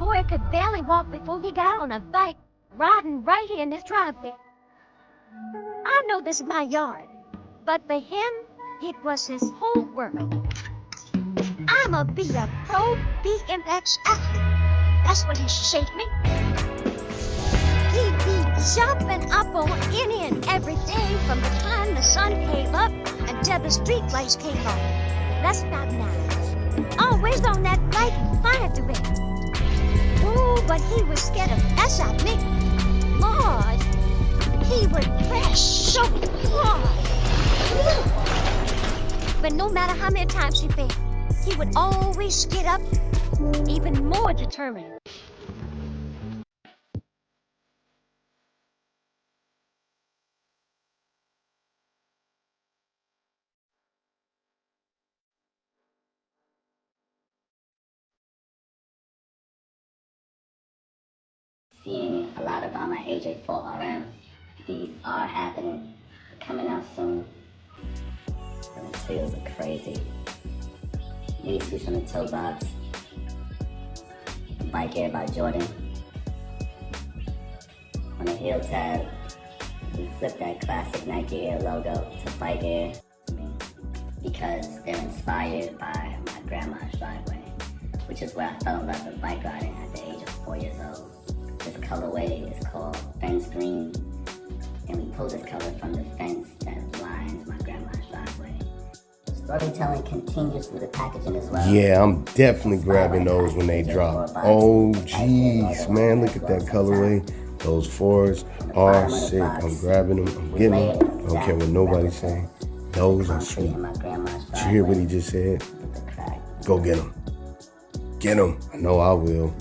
boy could barely walk before he got on a bike, riding right here in this driveway. I know this is my yard, but for him, it was his whole world. I'ma be a pro BMX athlete. That's what he shaped me. He'd be jumping up on any and everything from the time the sun came up until the street lights came on. That's not nice. Always on that bike, fire director. Ooh, but he was scared of mess at me. Lord, he would crash so hard. But no matter how many times he failed, he would always get up, even more determined. Seeing a lot about my AJ4RM. These are happening, coming out soon. The materials are crazy. These shoes from the toe box. Bike Air by Jordan. On the heel tab, we flip that classic Nike Air logo to Bike Air. Because they're inspired by my grandma's driveway, which is where I fell in love with bike riding at the age of 4 years old. This colorway is called fence green, and we pulled this color from the fence that lines my grandma's driveway. Storytelling continues through the packaging as well. Yeah, I'm definitely grabbing those when they drop. Oh, jeez, man, look at that colorway. Those fours are sick. I'm grabbing them, I'm getting them. I don't care what nobody's saying. Those are sweet. Did you hear what he just said? Go get them. Get them. I know I will.